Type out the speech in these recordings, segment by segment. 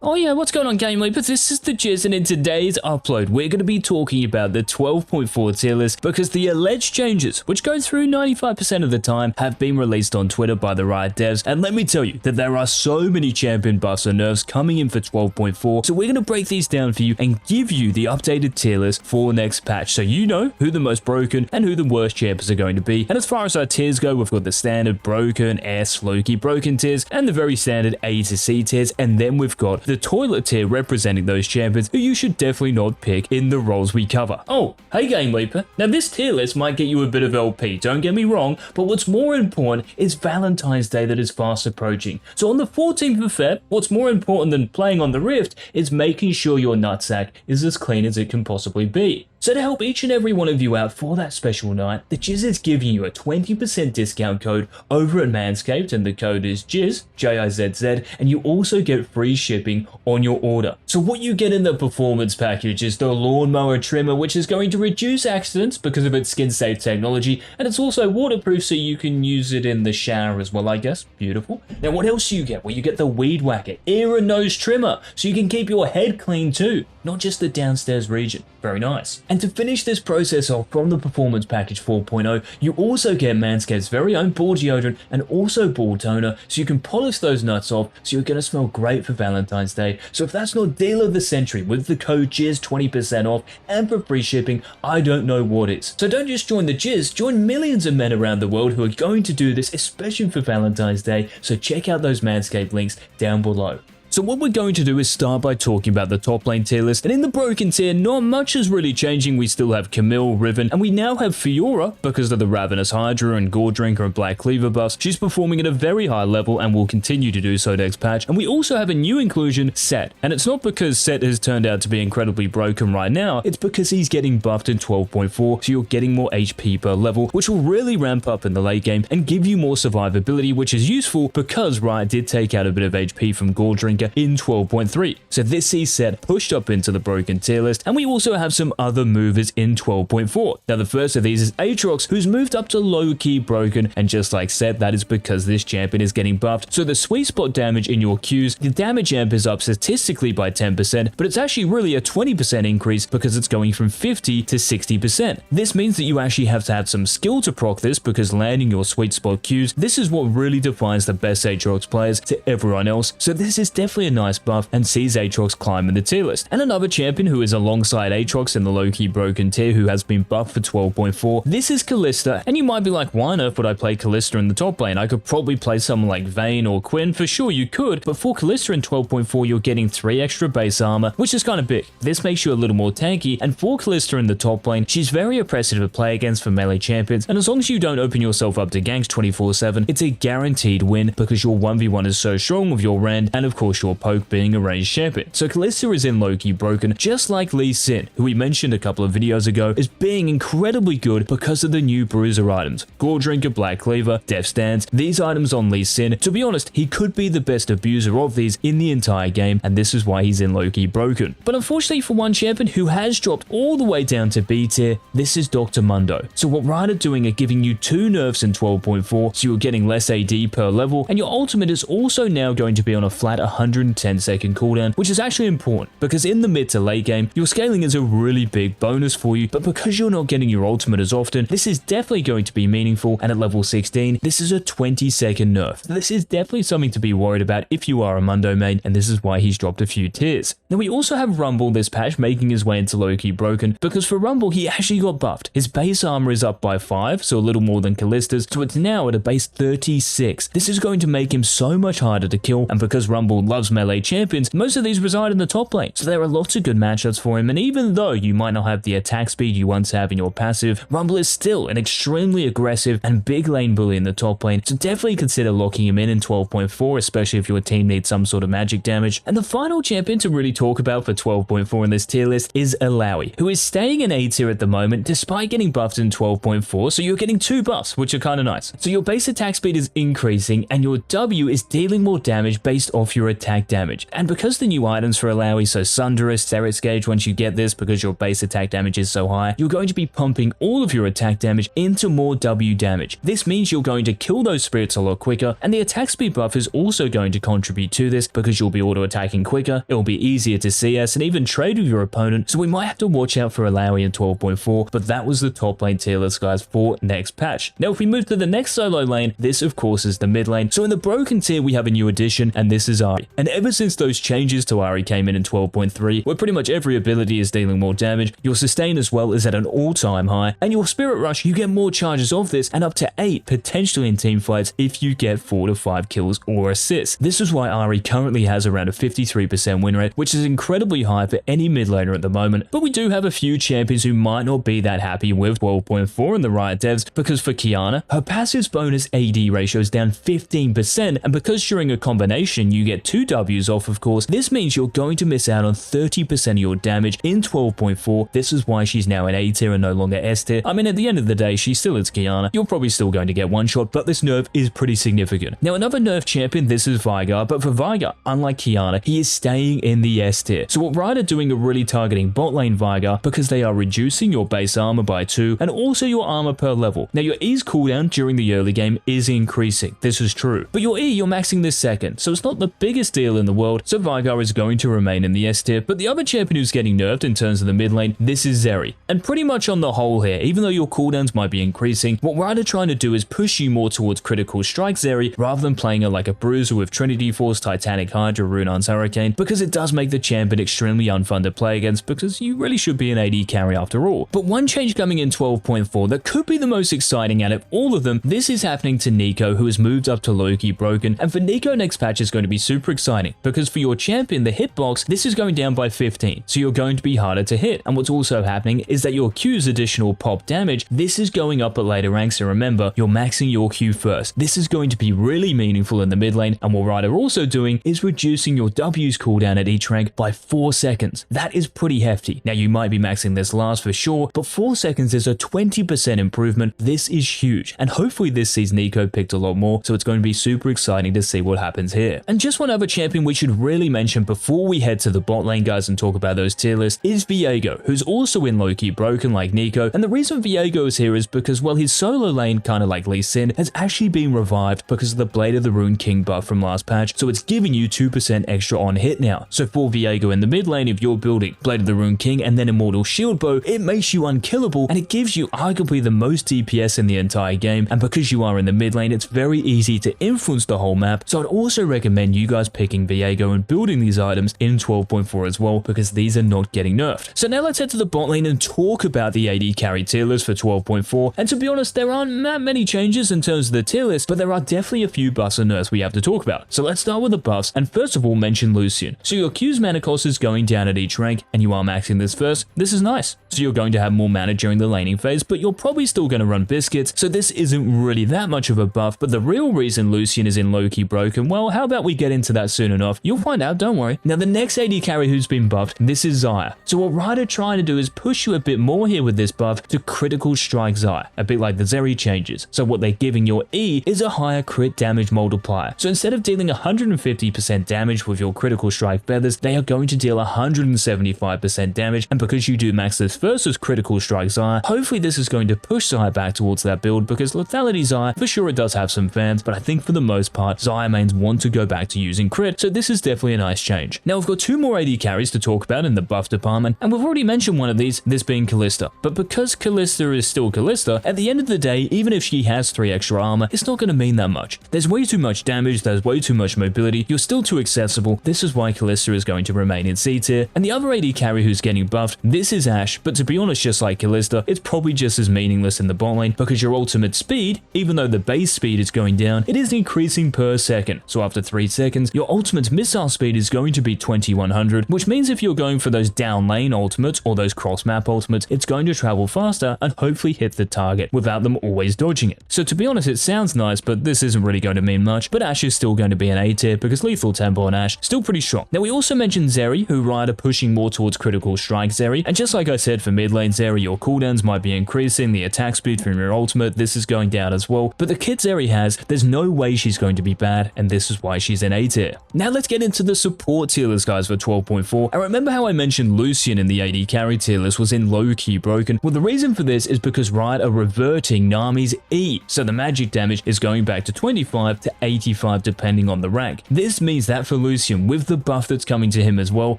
Oh yeah, what's going on, GameLeap? This is the JIZZ, and in today's upload, we're going to be talking about the 12.4 tier list because the alleged changes, which go through 95% of the time, have been released on Twitter by the Riot devs. And let me tell you that there are so many champion buffs and nerfs coming in for 12.4, so we're going to break these down for you and give you the updated tier list for next patch, so you know who the most broken and who the worst champions are going to be. And as far as our tiers go, we've got the standard broken, S, Loki, broken tiers, and the very standard A to C tiers, and then we've got the toilet tier representing those champions who you should definitely not pick in the roles we cover. Oh, hey GameLeaper. Now this tier list might get you a bit of LP, don't get me wrong, but what's more important is Valentine's Day that is fast approaching. So on the 14th of Feb, what's more important than playing on the Rift is making sure your nutsack is as clean as it can possibly be. So to help each and every one of you out for that special night, the JIZZ is giving you a 20% discount code over at Manscaped, and the code is JIZZ, JIZZ, and you also get free shipping on your order. So what you get in the performance package is the lawnmower trimmer, which is going to reduce accidents because of its skin-safe technology, and it's also waterproof so you can use it in the shower as well, I guess. Beautiful. Now what else do you get? Well, you get the weed whacker, ear and nose trimmer, so you can keep your head clean too, not just the downstairs region. Very nice. And to finish this process off from the Performance Package 4.0, you also get Manscaped's very own ball deodorant and also ball toner, so you can polish those nuts off, so you're going to smell great for Valentine's Day. So if that's not deal of the century with the code JIZZ 20% off and for free shipping, I don't know what is. So don't just join the JIZZ, join millions of men around the world who are going to do this, especially for Valentine's Day. So check out those Manscaped links down below. So what we're going to do is start by talking about the top lane tier list, and in the broken tier, not much is really changing. We still have Camille, Riven, and we now have Fiora because of the Ravenous Hydra and Gore Drinker and Black Cleaver buffs. She's performing at a very high level and will continue to do so next patch. And we also have a new inclusion, Set, and it's not because Set has turned out to be incredibly broken right now, it's because he's getting buffed in 12.4, so you're getting more HP per level, which will really ramp up in the late game and give you more survivability, which is useful because Riot did take out a bit of HP from Gore Drinker in 12.3. So this sees Set pushed up into the broken tier list, and we also have some other movers in 12.4. Now the first of these is Aatrox, who's moved up to low-key broken, and just like Set, that is because this champion is getting buffed. So the sweet spot damage in your Qs, the damage amp is up statistically by 10%, but it's actually really a 20% increase because it's going from 50 to 60%. This means that you actually have to have some skill to proc this, because landing your sweet spot Qs, this is what really defines the best Aatrox players to everyone else. So this is definitely a nice buff and sees Aatrox climb in the tier list. And another champion who is alongside Aatrox in the low-key broken tier who has been buffed for 12.4, this is Kalista. And you might be like, why on earth would I play Kalista in the top lane? I could probably play someone like Vayne or Quinn. For sure you could, but for Kalista in 12.4 you're getting 3 extra base armor, which is kind of big. This makes you a little more tanky, and for Kalista in the top lane, she's very oppressive to play against for melee champions, and as long as you don't open yourself up to ganks 24/7, it's a guaranteed win because your 1v1 is so strong with your Rend and of course your poke being a ranged champion. So Kalista is in low-key broken, just like Lee Sin, who we mentioned a couple of videos ago, is being incredibly good because of the new bruiser items. Gore Drinker, Black Cleaver, Death Stance, these items on Lee Sin, to be honest, he could be the best abuser of these in the entire game, and this is why he's in low-key broken. But unfortunately for one champion who has dropped all the way down to B tier, this is Dr. Mundo. So what Riot are doing are giving you 2 nerfs in 12.4, so you're getting less AD per level, and your ultimate is also now going to be on a flat 110-second cooldown, which is actually important because in the mid to late game, your scaling is a really big bonus for you, but because you're not getting your ultimate as often, this is definitely going to be meaningful, and at level 16, this is a 20-second nerf. This is definitely something to be worried about if you are a Mundo main, and this is why he's dropped a few tiers. Now we also have Rumble this patch making his way into low-key broken, because for Rumble, he actually got buffed. His base armor is up by 5, so a little more than Kallista's, so it's now at a base 36. This is going to make him so much harder to kill, and because Rumble loves melee champions, most of these reside in the top lane, so there are lots of good matchups for him, and even though you might not have the attack speed you once have in your passive, Rumble is still an extremely aggressive and big lane bully in the top lane, so definitely consider locking him in 12.4, especially if your team needs some sort of magic damage. And the final champion to really talk about for 12.4 in this tier list is Alawi, who is staying in A tier at the moment despite getting buffed in 12.4, so you're getting 2 buffs, which are kind of nice. So your base attack speed is increasing, and your W is dealing more damage based off your attack attack damage. And because the new items for Alawi, so Sunderous, Serret's Gauge, once you get this, because your base attack damage is so high, you're going to be pumping all of your attack damage into more W damage. This means you're going to kill those spirits a lot quicker, and the attack speed buff is also going to contribute to this because you'll be auto-attacking quicker, it'll be easier to CS and even trade with your opponent, so we might have to watch out for Alawi in 12.4, but that was the top lane tier list, guys, for next patch. Now if we move to the next solo lane, this of course is the mid lane. So in the broken tier we have a new addition, and this is Ahri. And ever since those changes to Ahri came in 12.3, where pretty much every ability is dealing more damage, your sustain as well is at an all-time high, and your spirit rush, you get more charges of this and up to 8 potentially in team fights if you get 4 to 5 kills or assists. This is why Ahri currently has around a 53% win rate, which is incredibly high for any mid laner at the moment. But we do have a few champions who might not be that happy with 12.4 in the Riot devs, because for Qiyana, her passive's bonus AD ratio is down 15%, and because during a combination you get 2 Ws off, of course, this means you're going to miss out on 30% of your damage in 12.4. This is why she's now in A tier and no longer S tier. I mean, at the end of the day, she still is Qiyana. You're probably still going to get one shot, but this nerf is pretty significant. Now, another nerf champion, this is Veigar, but for Veigar, unlike Qiyana, he is staying in the S tier. So what Riot are doing are really targeting bot lane Veigar because they are reducing your base armor by 2 and also your armor per level. Now, your E's cooldown during the early game is increasing. This is true. But your E, you're maxing this second, so it's not the biggest deal in the world, so Veigar is going to remain in the S tier. But the other champion who's getting nerfed in terms of the mid lane, this is Zeri. And pretty much on the whole here, even though your cooldowns might be increasing, what Riot are trying to do is push you more towards critical strike Zeri rather than playing her like a bruiser with Trinity Force, Titanic Hydra, Runar's Hurricane, because it does make the champion extremely unfun to play against because you really should be an AD carry after all. But one change coming in 12.4 that could be the most exciting out of all of them, this is happening to Neeko, who has moved up to Loki broken, and for Neeko next patch is going to be super exciting because for your champion, the hitbox, this is going down by 15, so you're going to be harder to hit. And what's also happening is that your Q's additional pop damage, this is going up at later ranks, and remember, you're maxing your Q first. This is going to be really meaningful in the mid lane, and what Riot are also doing is reducing your W's cooldown at each rank by 4 seconds. That is pretty hefty. Now you might be maxing this last for sure, but 4 seconds is a 20% improvement. This is huge, and hopefully this sees Neeko picked a lot more, so it's going to be super exciting to see what happens here. And just one other champion we should really mention before we head to the bot lane, guys, and talk about those tier lists is Viego, who's also in low-key broken like Neeko. And the reason Viego is here is because, well, his solo lane, kind of like Lee Sin, has actually been revived because of the Blade of the Rune King buff from last patch, so it's giving you 2% extra on hit now. So for Viego in the mid lane, if you're building Blade of the Rune King and then Immortal Shield Bow, it makes you unkillable, and it gives you arguably the most DPS in the entire game. And because you are in the mid lane, it's very easy to influence the whole map, so I'd also recommend you guys picking Viego and building these items in 12.4 as well, because these are not getting nerfed. So now let's head to the bot lane and talk about the AD carry tier list for 12.4. And to be honest, there aren't that many changes in terms of the tier list, but there are definitely a few buffs and nerfs we have to talk about. So let's start with the buffs, and first of all mention Lucian. So your Q's mana cost is going down at each rank, and you are maxing this first. This is nice. So you're going to have more mana during the laning phase, but you're probably still going to run biscuits, so this isn't really that much of a buff. But the real reason Lucian is in low-key broken, well, how about we get into that soon enough? You'll find out, don't worry. Now the next AD carry who's been buffed, this is Xayah. So what Riot are trying to do is push you a bit more here with this buff to critical strike Xayah, a bit like the Zeri changes. So what they're giving your E is a higher crit damage multiplier. So instead of dealing 150% damage with your critical strike feathers, they are going to deal 175% damage, and because you do max this first as critical strike Xayah, hopefully this is going to push Xayah back towards that build, because lethality Xayah, for sure it does have some fans, but I think for the most part, Xayah mains want to go back to using crit, so this is definitely a nice change. Now we've got 2 more AD carries to talk about in the buff department, and we've already mentioned one of these, this being Kalista. But because Kalista is still Kalista, at the end of the day, even if she has 3 extra armor, it's not going to mean that much. There's way too much damage, there's way too much mobility, you're still too accessible. This is why Kalista is going to remain in C tier. And the other AD carry who's getting buffed, this is Ashe, but to be honest, just like Kalista, it's probably just as meaningless in the bot lane, because your ultimate speed, even though the base speed is going down, it is increasing per second. So after 3 seconds, your ultimate missile speed is going to be 2100, which means if you're going for those down lane ultimates or those cross map ultimates, it's going to travel faster and hopefully hit the target without them always dodging it. So to be honest, it sounds nice, but this isn't really going to mean much. But Ashe is still going to be an A tier because lethal tempo on Ashe still pretty strong. Now we also mentioned Zeri, who Riot are pushing more towards critical strike Zeri, and just like I said for mid lane Zeri, your cooldowns might be increasing, the attack speed from your ultimate, this is going down as well. But the kit Zeri has, there's no way she's going to be bad, and this is why she's in A tier. Now let's get into the support tier list, guys, for 12.4. And remember how I mentioned Lucian in the AD carry tier list was in low-key broken? Well, the reason for this is because Riot are reverting Nami's E, so the magic damage is going back to 25 to 85 depending on the rank. This means that for Lucian, with the buff that's coming to him as well,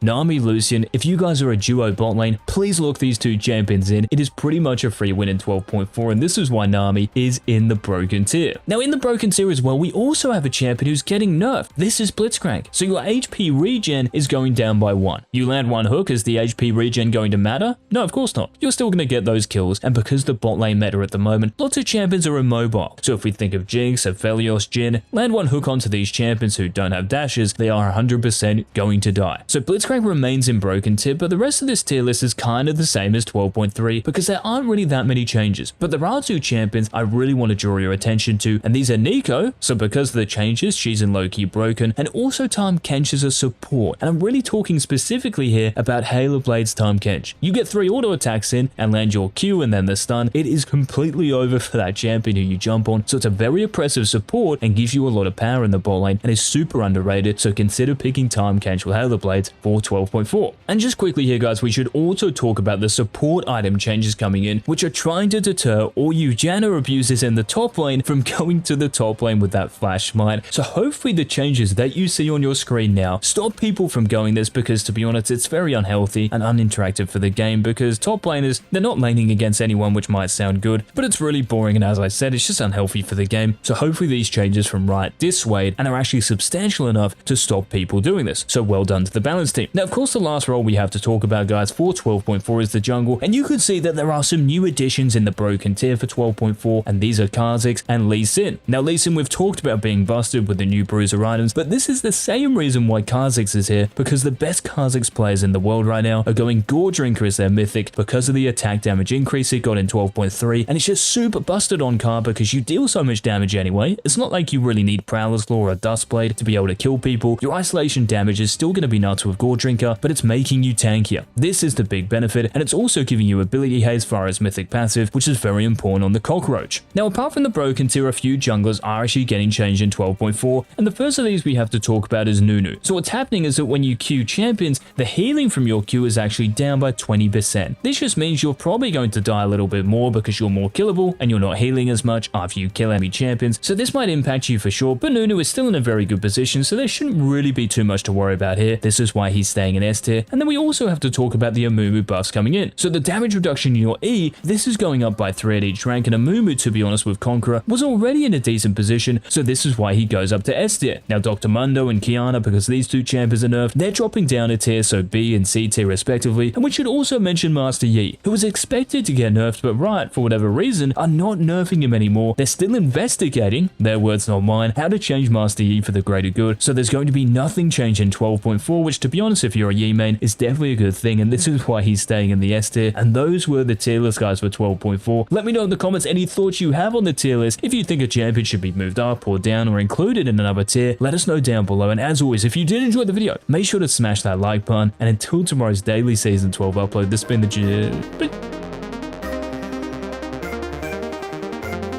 Nami, Lucian, if you guys are a duo bot lane, please lock these two champions in. It is pretty much a free win in 12.4, and this is why Nami is in the broken tier. Now in the broken tier as well, we also have a champion who's getting nerfed. This is Blitzcrank. So your HP regen is going down by 1. You land one hook, is the HP regen going to matter? No, of course not. You're still going to get those kills, and because the bot lane meta at the moment, lots of champions are immobile. So if we think of Jinx, Aphelios, Jhin, land one hook onto these champions who don't have dashes, they are 100% going to die. So Blitzcrank remains in broken tier, but the rest of this tier list is kind of the same as 12.3 because there aren't really that many changes. But there are two champions I really want to draw your attention to, and these are Nico, so because of the changes, she's in low-key broken, and also Tahm Kench is a support. And I'm really talking specifically here about Halo Blade's Tahm Kench. You get 3 auto attacks in and land your Q and then the stun, it is completely over for that champion who you jump on. So it's a very oppressive support and gives you a lot of power in the bot lane and is super underrated, so consider picking Tahm Kench with Halo Blades for 12.4. And just quickly here, guys, we should also talk about the support item changes coming in, which are trying to deter all you Janna abusers in the top lane from going to the top lane with that flash smite. So hopefully the changes that you see on your screen now stop people from going this, because to be honest, it's very unhealthy and uninteractive for the game, because top laners, they're not laning against anyone, which might sound good, but it's really boring, and as I said, it's just unhealthy for the game. So hopefully these changes from Riot dissuade and are actually substantial enough to stop people doing this. So well done to the balance team. Now, of course, the last role we have to talk about, guys, for 12.4 is the jungle, and you could see that there are some new additions in the broken tier for 12.4, and these are Kha'Zix and Lee Sin. Now, Lee Sin we've talked about being busted with the new bruiser items, but this is the same reason why Kha'Zix is here, because the best Kha'Zix players in the world right now are going Gore Drinker as their mythic because of the attack damage increase it got in 12.3, and it's just super busted on Kha'Zix because you deal so much damage anyway. It's not like you really need Prowler's Claw or a Dustblade to be able to kill people. Your isolation damage is still going to be nuts with Gore Drinker, but it's making you tankier. This is the big benefit, and it's also giving you ability haze via its mythic passive, which is very important on the Cockroach. Now, apart from the broken tier, a few junglers are actually getting changed in 12.4, and the first of these we have to talk about is Nunu. So what's happening is that when you Q champions, the healing from your Q is actually down by 20%. This just means you're probably going to die a little bit more because you're more killable and you're not healing as much after you kill enemy champions. So this might impact you for sure, but Nunu is still in a very good position, so there shouldn't really be too much to worry about here. This is why he's staying in S tier. And then we also have to talk about the Amumu buffs coming in. So the damage reduction in your E, this is going up by 3 at each rank, and Amumu, to be honest, with Conqueror was already in a decent position, so this is why he goes up to S tier. Now Dr. Mundo and Kiana, because these two champions are nerfed, they're dropping down a tier, so B and C tier respectively. And we should also mention Master Yi, who was expected to get nerfed, but Riot, for whatever reason, are not nerfing him anymore. They're still investigating, their words not mine, how to change Master Yi for the greater good. So there's going to be nothing changed in 12.4, which, to be honest, if you're a Yi main, is definitely a good thing, and this is why he's staying in the S tier. And those were the tier list, guys, for 12.4. Let me know in the comments any thoughts you have on the tier list. If you think a champion should be moved up or down or included in another tier, let us know down below. And as always, if you did enjoy the video, make sure to smash that like button. And until tomorrow's daily Season 12 upload, this has been the JIZZ.